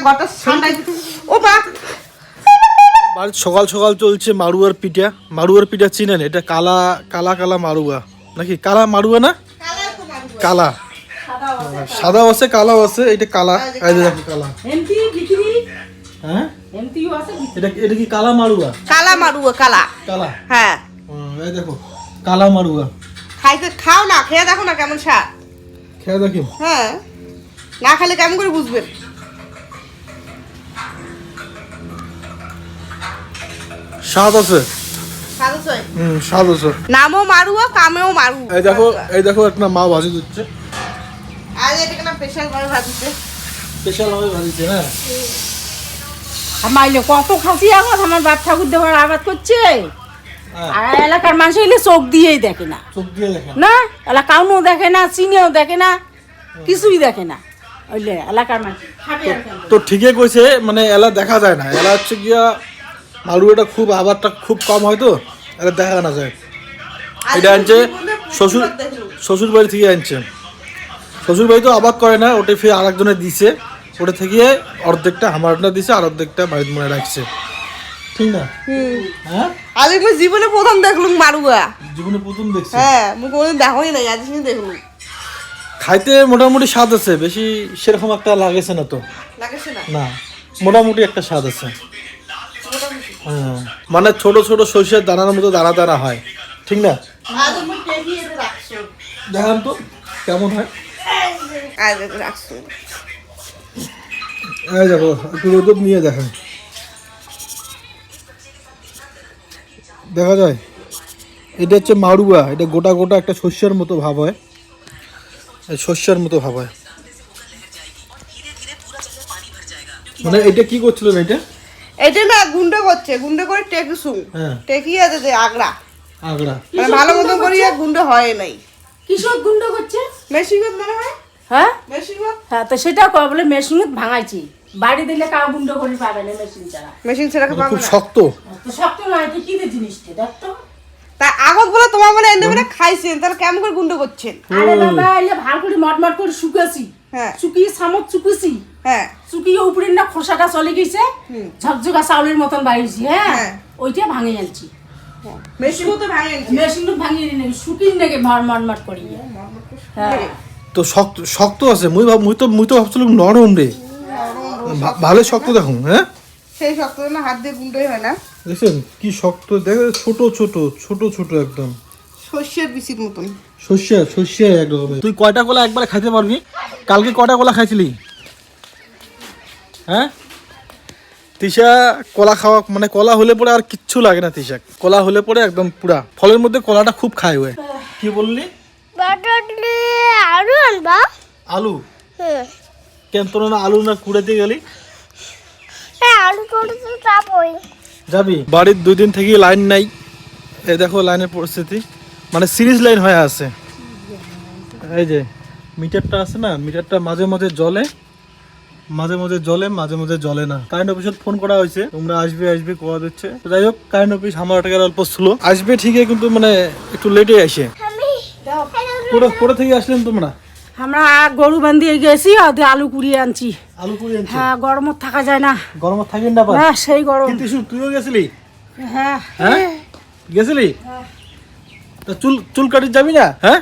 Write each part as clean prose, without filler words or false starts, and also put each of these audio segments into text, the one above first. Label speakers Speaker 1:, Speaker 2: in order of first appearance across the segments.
Speaker 1: ঘরটা ঠান্ডা। ও মা,
Speaker 2: বাড়ির সকাল সকাল চলছে মাড়ুয়ার পিঠা। মাড়ুয়ার পিঠা চিনেন? এটা কালা কালা কালা মাড়ুয়া নাকি? কালা মাড়ুয়া না, কালা সাদা আছে কালাও আছে। এটা কালা, এই যে দেখো কালা। হ্যাঁ এটা এটা কি কালা মাড়ুয়া?
Speaker 1: কালা মারুয়া, কালা।
Speaker 2: কালা,
Speaker 1: হ্যাঁ
Speaker 2: এই দেখো কালা মাড়ুয়া।
Speaker 1: খাইতে খাও না, খেয়ে দেখো না কেমন স্বাদ।
Speaker 2: খেয়ে দেখি।
Speaker 1: হ্যাঁ, না খেলে কেমন করে বুঝবেন?
Speaker 2: স্বাদ আছে,
Speaker 1: স্বাদ আছে।
Speaker 2: স্বাদ আছে।
Speaker 1: নামও মারুয়া, কামেও মারু।
Speaker 2: এই দেখো একটা মা ভাজি দিচ্ছে।
Speaker 1: আর এটা না স্পেশাল ভাবে ভাজিছে।
Speaker 2: স্পেশাল ভাবে ভাজিছে না?
Speaker 3: মাইলে কত খাসি এখন আমার বাপ ঠাকুর দেওয়ার আবাদ করছে। আর এলাকার মানুষ এলে চোখ দিয়েই দেখে না,
Speaker 2: চোখ দিয়ে দেখে
Speaker 3: না এলাকাও দেখে না, চিনেও দেখে না, কিছুই দেখে না। ওইলে এলাকার মানুষ
Speaker 2: তো ঠিকই কইছে, মানে এলা দেখা যায় না। এলা হচ্ছে গিয়া মাড়ুয়াটা খুব আবারটা খুব কম হয়, তো এলা দেখা না যায়। এটা আনছে শ্বশুর বাড়ি থেকে আনছে। শ্বশুর বাড়ি তো আবাদ করে না, ওটা ফিরে আরেকজনে দিছে। ওটা থেকে অর্ধেকটা আমারটা দিছে আর অর্ধেকটা বাড়িতে মনে রাখছে, ঠিক না? হ্যাঁ,
Speaker 1: আমি জীবনে প্রথম দেখলুম মারুয়া।
Speaker 2: জীবনে প্রথম দেখছি।
Speaker 1: হ্যাঁ, মুই কোনোদিন দেখোই নাই, আজ দেখলুম।
Speaker 2: খাইতে মোটামুটি স্বাদ আছে, বেশি সেরকম একটা লাগেছে না তো।
Speaker 1: লাগেছে না?
Speaker 2: না, মোটামুটি একটা স্বাদ আছে। হ্যাঁ, মানে ছোট ছোট সরিষার দানার মতো দানা দানা হয়, ঠিক না?
Speaker 1: আজ মুই টেকি এনে রাখছো।
Speaker 2: দেখান তো কেমন হয়।
Speaker 1: আজ রাখছো।
Speaker 2: এই দেখো, একটু রোদ নিয়ে দেখেন, দেখা যায়। এটা হচ্ছে মাড়ুয়া। এটা গোটা গোটা একটা শস্যের মতো ভাব হয়, শস্যের মতো ভাব হয়। মানে এটা কি করছিল না?
Speaker 1: এটা না গুন্ডো করছে, গুন্ডো করে টেকসু।
Speaker 2: হ্যাঁ,
Speaker 1: টেকিয়ে আছে আগড়া,
Speaker 2: আগড়া।
Speaker 1: মানে ভালো মতো করিয়া গুন্ডো হয় নাই।
Speaker 3: কিশোর গুন্ড করছে।
Speaker 1: মেশিনত মনে হয়।
Speaker 3: হ্যাঁ
Speaker 1: মেশিনত,
Speaker 3: হ্যাঁ, তো সেটা বলে মেশিন ভাঙাইছি। বাড়ি দিলে কাউ গুন্ড করে পাবে না মেশিন ছাড়া।
Speaker 1: মেশিন ছেড়ে
Speaker 2: মানে
Speaker 1: পাবে
Speaker 2: খুব
Speaker 1: না।
Speaker 2: শক্ত।
Speaker 3: তো শক্ত নয়, তো কিনে জিনিসটা দেখতো।
Speaker 1: তা আগত বলে তোমার মানে এনে মানে খাইছেন, তাহলে কেমন করে গুন্ডো করছেন?
Speaker 3: আরে বাবা, এলে ভালো করে মটমট করে শুকাছি।
Speaker 1: হ্যাঁ
Speaker 3: শুকিয়ে সামত চুকুছি।
Speaker 1: হ্যাঁ
Speaker 3: শুকিয়ে উপরে না খোসাটা চলে গেছে, ঝকঝকা চাউলের মতন বাড়িয়েছি। হ্যাঁ,
Speaker 1: হ্যাঁ।
Speaker 3: ওইটা ভাঙে আনছি।
Speaker 1: মেশিনও তো ভাঙে আনছে।
Speaker 3: মেশিন ভাঙিয়ে নিয়ে শুকিয়ে নাকি মটমট করি। হ্যাঁ,
Speaker 2: তো শক্ত শক্ত আছে। মুই তো ভাবছিলাম নরম রে, ভালো শক্ত দেখুন। হ্যাঁ,
Speaker 1: সেই শক্ত না, হাত দিয়ে গুন্ডোই হয় না।
Speaker 2: দেখছেন কি শক্ত, দেখে ছোট ছোট ছোট ছোট একদম
Speaker 1: শস্যের বিচির মতন।
Speaker 2: শস্য একদম। তুই কয়টা কলা একবারে খাইতে পারবি? কালকে কয়টা কলা খাইছিলি? হ্যাঁ, তিশা কলা খাওয়া মানে কলা হলে পরে আর কিচ্ছু লাগে না। তিশা কলা হলে পরে একদম পুরা ফলের মধ্যে কলাটা খুব খায়। ওই কি বললি?
Speaker 4: আলু আনবা?
Speaker 2: আলু? কেন তোর না আলু না কুড়াতে গেলি?
Speaker 4: আলু কুড়াতে যাবই।
Speaker 2: যাবি? বাড়ির 2 দিন থেকে লাইন নাই। এই দেখো লাইনের পরিস্থিতি, মানে সিরিজ লাইন হয়ে আছে। এই যে মিটারটা আছে না, মিটারটা মাঝে মাঝে জ্বলে, মাঝে মাঝে জ্বলে না। কারেন্ট অফিসে ফোন করা হয়েছে, তোমরা আসবে আসবে কোয়া দিচ্ছে। যাই হোক, কারেন্ট অফিস আমার টাকার অল্প স্লো আসবে ঠিকই, কিন্তু মানে একটু লেটে আসে। কোথা থেকে আসলেন তোমরা?
Speaker 3: আমরা গরু বান্ধিয়ে গেছি, ওদের আলু কুড়িয়ে আনছি।
Speaker 2: আলু কুড়িয়ে আনছে?
Speaker 3: হ্যাঁ, গরমত থাকা যায় না।
Speaker 2: গরমত থাকেন না?
Speaker 3: হ্যাঁ, সেই গরম।
Speaker 2: কিন্তু তুইও গেছিলি?
Speaker 3: হ্যাঁ
Speaker 2: হ্যাঁ, গেছিলি? তা চুল কাটি যাবি না? হ্যাঁ,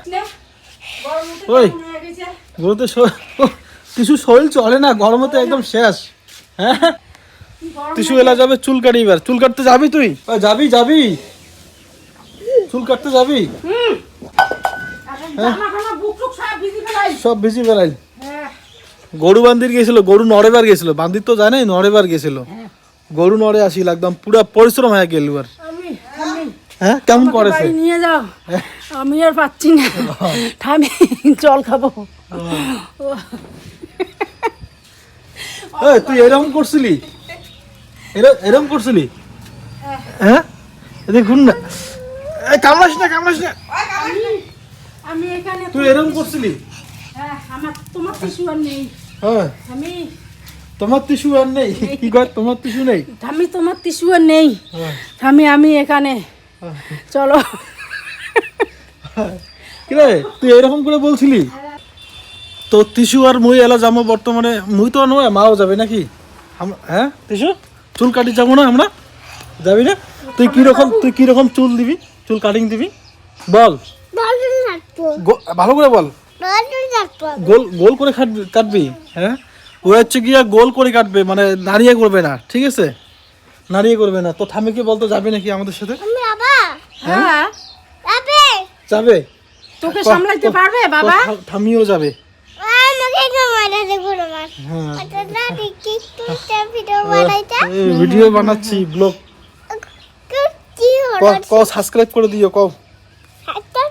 Speaker 2: ওই গরুতে কিছু শরীর চলে না, গরমতে একদম শেষ। হ্যাঁ, টিসু এলা যাবে চুল কাটি। এবার চুল কাটতে যাবি তুই? যাবি চুল কাটতে যাবি? সব ভিজি ফেলাই। গরু বান্ধির গেছিল, গরু নড়েবার গেছিল। বান্ধির তো জানাই নড়েবার গেছিল। গরু নড়ে আসিল, একদম পুরা পরিশ্রম হয়ে গেল। এবার হ্যাঁ, কেমন করেছে?
Speaker 3: নিয়ে যাও, আমি আর পাচ্ছি না। আমি জল খাবো।
Speaker 2: তুই এরকম করছিলি? এরকম করছিলি? হ্যাঁ, দেখুন না, কামড়াস না।
Speaker 3: আমি এখানে
Speaker 2: তুই এরকম করছিলি?
Speaker 3: হ্যাঁ, আমার তোমার টিস্যু আর নেই।
Speaker 2: হ্যাঁ,
Speaker 3: আমি
Speaker 2: তোমার টিস্যু আর নেই? কি কয় তোমার টিস্যু নেই?
Speaker 3: আমি তোমার টিস্যু আর নেই। আমি এখানে চলো।
Speaker 2: কিরে, তুই এরকম করে বলছিলি? তোর টিস্যু আর মুই এলা যাবো বর্তমানে। মুই তো নয়, মাও যাবে নাকি? হ্যাঁ তিশু চুল কাটি যাবো না আমরা, যাবি না? তুই কি রকম চুল দিবি, চুল কাটিং দিবি বল,
Speaker 4: ভালো লাগতো,
Speaker 2: ভালো করে বল।
Speaker 4: ভালো লাগতো।
Speaker 2: গোল করে কাটবি, হ্যাঁ ও হচ্ছে গিয়া গোল করে কাটবে, মানে নাড়িয়ে করবে না, ঠিক আছে? নাড়িয়ে করবে না। তো ঠাম্মিকে বলতো যাবে নাকি আমাদের সাথে?
Speaker 4: আমি বাবা
Speaker 3: হ্যাঁ
Speaker 4: যাবে,
Speaker 2: যাবে।
Speaker 3: তোকে সামলাইতে পারবে বাবা?
Speaker 2: ঠাম্মিও যাবে।
Speaker 4: আমাকে কামাইতে দেবো না মার।
Speaker 2: হ্যাঁ
Speaker 4: আচ্ছা না টিকটক ভিডিও বানাইতা,
Speaker 2: ভিডিও বানাচ্ছি, ব্লগ।
Speaker 4: কি হলো?
Speaker 2: কও সাবস্ক্রাইব করে দিও, কও
Speaker 4: আচ্ছা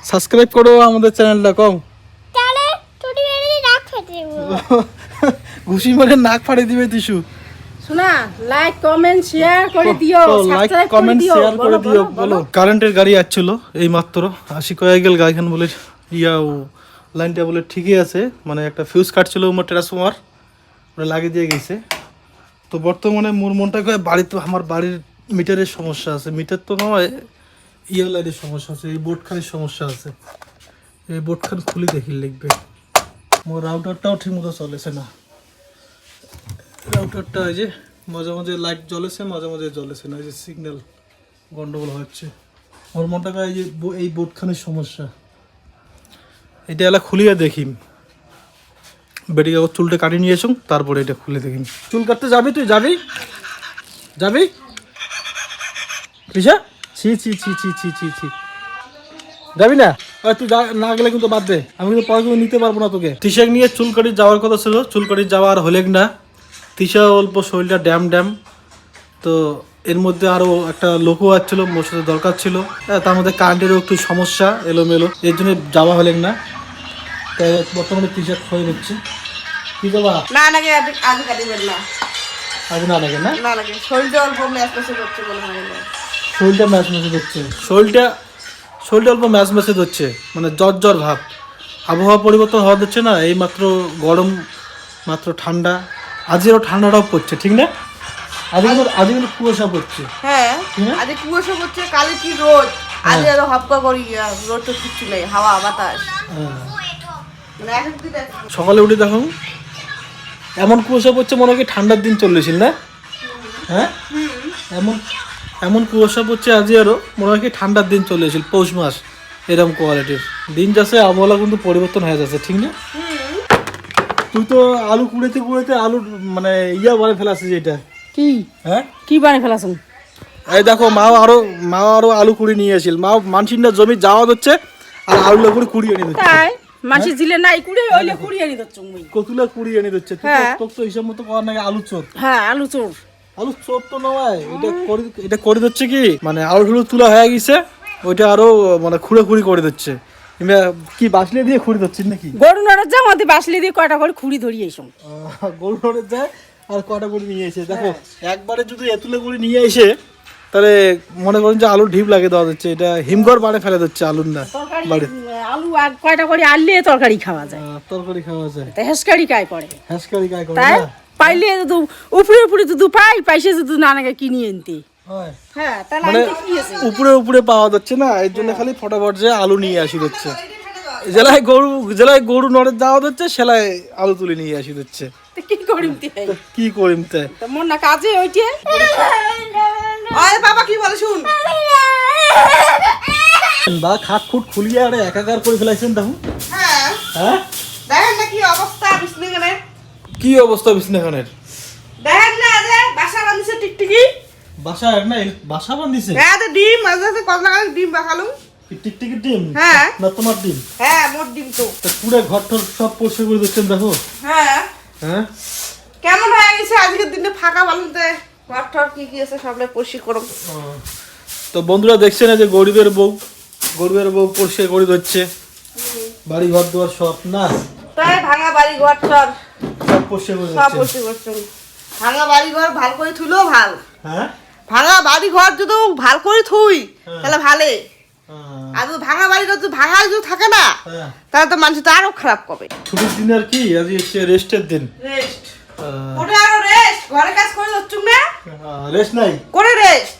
Speaker 2: সাবস্ক্রাইব করো আমাদের চ্যানেলটা, কও।
Speaker 4: তাহলে তুই এনে রাখতে দেবো।
Speaker 2: ঘুষি মারে নাক ফাড়ে দিবে তিশু।
Speaker 3: শোনা, লাইক কমেন্ট শেয়ার করে দিও,
Speaker 2: লাইক
Speaker 3: সাবস্ক্রাইব করে
Speaker 2: কমেন্ট
Speaker 3: দিও,
Speaker 2: শেয়ার করে দিও, বলো।
Speaker 3: বলো।
Speaker 2: কারেন্টের গাড়ি আসছিল এই মাত্র, 80 কয়ে গেল গাইখান বলে ইয়াও লাইনটা বলে ঠিকই আছে, মানে একটা ফিউজ কাটছিল আমার ট্রান্সফরমার, ওটা লাগিয়ে দিয়ে গেছে। তো বর্তমানে মোর মনটা কয় বাড়িতে, আমার বাড়ির মিটারের সমস্যা আছে, মিটার তো নয় ইয়ার লাইনের সমস্যা আছে, এই বোর্ডখানের সমস্যা আছে। এই বোর্ডখান খুলি দেখি লিখবে, মোর রাউটারটাও ঠিক মতো চলেছে না। রাউটারটা এই যে মাঝে মাঝে লাইট জ্বলেছে, মাঝে মাঝে জ্বলেছে না, এই যে সিগন্যাল গন্ডগোল হচ্ছে। ওর মনটা এই যে এই বোর্ডখানের সমস্যা, এটা এলা খুলিয়ে দেখি, বেরিয়ে চুলটা কাটিয়ে নিয়ে এসো, তারপরে এটা খুলে দেখি। চুল কাটতে যাবি? তুই যাবি? যাবি রিসা? ছি ছি ছি ছি ছি ছি ছি, যাবি না? তুই না গেলে কিন্তু বাদ দে, আমি কিন্তু পরে কিন্তু নিতে পারবো না তোকে। তিশাক নিয়ে চুল কাটি যাওয়ার কথা ছিল, চুল কাটি যাওয়া আর হলেক না। তিশা অল্প শরীরটা ড্যাম, তো এর মধ্যে আরও একটা লোকও আসছিল, মোর সাথে দরকার ছিল, তার মধ্যে কারেন্টেরও একটু সমস্যা এলোমেলো, এর জন্য যাওয়া হলেন না। তাই বর্তমানে তিশাক হয়ে যাচ্ছে। কি যাবা?
Speaker 1: না নাকি আজ কাটিবেন না,
Speaker 2: আজ না লাগে না,
Speaker 1: না নাকি শরীরটা অল্প ম্যাচ ম্যাচে করছে বলে মনে হয়।
Speaker 2: শরীরটা ম্যাচ ম্যাচে হচ্ছে, শরীরটা অল্প ম্যাচ ম্যাচে হচ্ছে, মানে জ্বর ভাব। আবহাওয়া পরিবর্তন হওয়া হচ্ছে না, এই মাত্র গরম, মাত্র ঠান্ডা, আজকেরও ঠান্ডাটাও পড়ছে, ঠিক না? আজকে কিন্তু কুয়াশা পড়ছে।
Speaker 1: হ্যাঁ
Speaker 2: হ্যাঁ?
Speaker 1: আজ কুয়াশা পড়ছে, কালে কি রোদ, আজ আরো হাপ্পা করি রোদ তো কিচ্ছু নেই, হাওয়া বাতাস।
Speaker 2: হ্যাঁ।
Speaker 1: মানে এখন তুই দেখ,
Speaker 2: সকালে উঠে দেখো এমন কুয়াশা পড়ছে, মনে হয় কি ঠান্ডার দিন চললেছিল না? হ্যাঁ এমন কুয়াশা পড়ছে আজই, আরো মনে হয় কি ঠান্ডার দিন চলে এসেছিল, পৌষ মাস, এরকম কোয়ালিটির দিন যাচ্ছে, আবহাওয়া কিন্তু পরিবর্তন হয়ে যাচ্ছে, ঠিক না? তুই তো আলু কুড়েতে আলু মানে ইয়া বলে ফেলাছিস এটা
Speaker 3: কি
Speaker 2: হ্যাঁ,
Speaker 3: কি বানিয়ে ফেলাছেন?
Speaker 2: এই দেখো মা আরো আলু কুড়ি নিয়ে আসিল, মা মানসির না জমি যাওয়া হচ্ছে আর আলু করে কুড়ি এনে দিচ্ছে,
Speaker 3: তাই মাসি জিলে নাই কুড়ে ওইলে কুড়ি এনে দিচ্ছ মুই।
Speaker 2: কতুলা কুড়ি এনে দিচ্ছে।
Speaker 3: হ্যাঁ।
Speaker 2: তোর তো হিসাব মতো করার নাকি আলু চোর,
Speaker 3: হ্যাঁ আলু চোর।
Speaker 2: আলু চোর তো নয়, এটা করে দিচ্ছে কি, মানে আলু তুলা হয়ে গেছে, ওইটা আরো মানে খুঁড়ি করে দিচ্ছে। কি বাসলে দিয়ে খুঁড়ি দিচ্ছিস নাকি?
Speaker 3: গরু নড়ে যা মধ্যে বাসলি দিয়ে কয়টা করে খুঁড়ি ধরিয়ে এসো।
Speaker 2: গরু ধরে যায় আর কটা করে নিয়ে এসে দেখো, একবারে যদি এতুলে করে নিয়ে এসে, তাহলে মনে করেন যে আলুর ঢিপ লাগে দেওয়া যাচ্ছে, এটা হিমঘর বাড়ে ফেলে দিচ্ছে আলুর না
Speaker 3: তরকারি
Speaker 2: বাড়ি,
Speaker 3: আলু আর কয়টা করে আনলে তরকারি খাওয়া যায়,
Speaker 2: তরকারি খাওয়া যায়,
Speaker 3: তা হেসকারি কায় করে,
Speaker 2: হ্যাঁসকারি গায়ে করে
Speaker 3: তাই
Speaker 2: না?
Speaker 3: পাইলে যদি উপরে যদি পাইছে যদি নানাকে কিনে আনতে।
Speaker 2: হয়।
Speaker 3: হ্যাঁ তাহলে
Speaker 2: মানে
Speaker 3: আনতে কি আছে?
Speaker 2: উপরে পাওয়া যাচ্ছে না, এর জন্য খালি ফটাফট যে আলু নিয়ে আসি দিচ্ছে, জেলায় গরু নড়ে যাওয়া হচ্ছে, সেলায় আলু তুলে নিয়ে আসি দিচ্ছে।
Speaker 3: তো কি করিম তে?
Speaker 2: তো কি করিম তাই?
Speaker 3: তো মন না কাজে ওইটে।
Speaker 1: আরে বাবা কি বলে শুন,
Speaker 2: বা খাট খুট খুলিয়ে আরে একাকার করে ফেলাইছেন দেখুন।
Speaker 1: হ্যাঁ
Speaker 2: হ্যাঁ
Speaker 1: দেখেন না কি অবস্থা বিষ্ণুগানের,
Speaker 2: কি অবস্থা বিছনাখানের?
Speaker 1: দেখেন না যে বাসা বাঁধিছে টিকটিকি,
Speaker 2: বাসা না বাসা বান্ধিছে,
Speaker 1: হ্যাঁ তো ডিম মাঝে মাঝে কত লাগান ডিম বাখালুম।
Speaker 2: টিকটিকির ডিম?
Speaker 1: হ্যাঁ।
Speaker 2: না তোমার ডিম?
Speaker 1: হ্যাঁ মোট ডিম তো।
Speaker 2: তা পুরো ঘর টর সব পরিষ্কার করে দিচ্ছেন দেখো।
Speaker 1: হ্যাঁ
Speaker 2: হ্যাঁ
Speaker 1: কেমন হয়ে গেছে আজকের দিনে ফাঁকা বালুতে, ঘর টর কি আছে সবটাই পরিষ্কার করো।
Speaker 2: তো বন্ধুরা দেখছেন যে গরিবের বউ পরিষ্কার করে দিচ্ছে, বাড়ি ঘর দুয়ার সব না,
Speaker 1: তাই ভাঙা বাড়ি ঘর টর
Speaker 2: সব পরিষ্কার করে
Speaker 1: সব
Speaker 2: দিচ্ছে।
Speaker 1: পরিষ্কার করছো, ভাঙা বাড়ি ঘর ভাল করে থুলো ভাল,
Speaker 2: হ্যাঁ
Speaker 1: ভাঙা বাড়ি ঘর যদি ভাল করে থুই
Speaker 2: হ্যাঁ।
Speaker 1: তাহলে ভালে, আর যদি ভাঙা বাড়ি ঘর যদি ভাঙা যদি থাকে না
Speaker 2: হ্যাঁ,
Speaker 1: তাহলে তো মানুষ তো আরো খারাপ করবে।
Speaker 2: ছুটির দিন আর কি, আজ হচ্ছে রেস্টের দিন।
Speaker 1: রেস্ট ওটা আরো রেস্ট, ঘরে কাজ করে যাচ্ছ না,
Speaker 2: রেস্ট নাই,
Speaker 1: করে রেস্ট,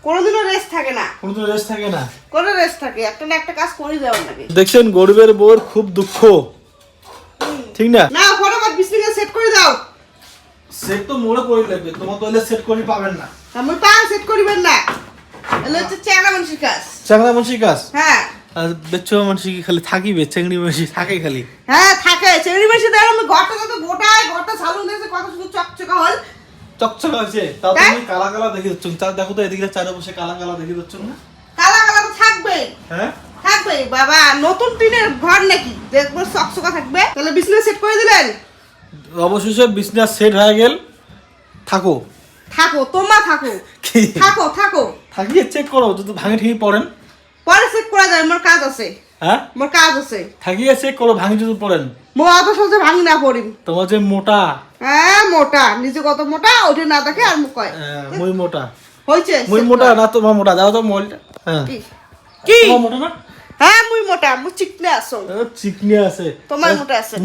Speaker 1: কোনোদিনও রেস্ট থাকে না,
Speaker 2: কোনো রেস্ট থাকে না,
Speaker 1: কোনো রেস্ট থাকে, একটা না একটা কাজ করে যাওয়ার লাগে।
Speaker 2: দেখছেন গরিবের বউর খুব দুঃখ, ঠিক না?
Speaker 1: না ফটোফট বিছানা সেট করে দাও,
Speaker 2: সেট তো মোড়ে করে লাগবে, তোমার তো এলে সেট করে পাবেন না।
Speaker 1: আমি পা সেট করিবেন না, এলে হচ্ছে চ্যাংড়া মানুষের কাজ।
Speaker 2: চাংড়া মানসি কাজ
Speaker 1: হ্যাঁ
Speaker 2: আর বেচুয়া মানসি কি খালি থাকিবে, চেংড়ি মানসি থাকে খালি।
Speaker 1: হ্যাঁ থাকে চেংড়ি মাসে দেয়। আমি ঘরটা কত গোটায়, ঘরটা চালু দিয়েছে, কত শুধু চকচকা হল।
Speaker 2: চকচকা হয়েছে, তাও
Speaker 1: তাই?
Speaker 2: তুমি কালা কালা দেখে দিচ্ছ। চার দেখো তো এদিকে চারে বসে কালা কালা দেখে দিচ্ছ না?
Speaker 1: কালা কালা তো থাকবে,
Speaker 2: হ্যাঁ
Speaker 1: থাকবে বাবা, নতুন টিনের ঘর নাকি দেখবো চকচকা থাকবে। তাহলে বিজনেস সেট করে দিলেন?
Speaker 2: অবশেষে বিজনেস সেট হয়ে গেল। থাকো
Speaker 1: থাকো তোমা থাকো,
Speaker 2: কি
Speaker 1: থাকো থাকো,
Speaker 2: থাকিয়ে চেক করো যদি ভাঙে ঠিকই পড়েন।
Speaker 1: পরে সেট করা যায়, আমার কাজ আছে,
Speaker 2: হ্যাঁ
Speaker 1: আমার কাজ আছে।
Speaker 2: থাকিয়ে চেক করো ভাঙে যদি পড়েন।
Speaker 1: মো অত সহজে ভাঙি না পড়িম।
Speaker 2: তোমার যে মোটা,
Speaker 1: হ্যাঁ মোটা, নিজে কত মোটা ওঠে না দেখে আর মুখ কয়
Speaker 2: মুই মোটা,
Speaker 1: হয়েছে
Speaker 2: মুই মোটা না তোমার মোটা, দাও তো মোলটা। হ্যাঁ
Speaker 1: কি কি?
Speaker 2: তোমার মোটা না?
Speaker 1: হ্যাঁ মুই মোটা, মুই চিকনে আসো।
Speaker 2: চিকনি আছে,
Speaker 1: তোমার মোটা আছে।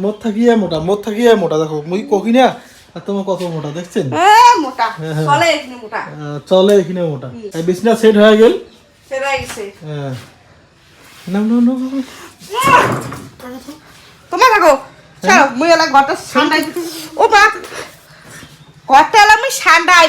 Speaker 2: মোট থাকিয়ে মোটা, মোট থাকিয়ে মোটা। দেখো মুই ককি না আর তোমার কত মোটা দেখছেন?
Speaker 1: হ্যাঁ মোটা, চলে এখানে মোটা,
Speaker 2: চলে এখানে মোটা। এই বিজনেস সেট হয়ে গেল।
Speaker 1: সেরা গেছে।
Speaker 2: হ্যাঁ না না না
Speaker 1: তোমার থাকো, চলো মুই এলা ঘরটা ঠান্ডাই। ও মা, ঘরটা এলা আমি ঠান্ডাই।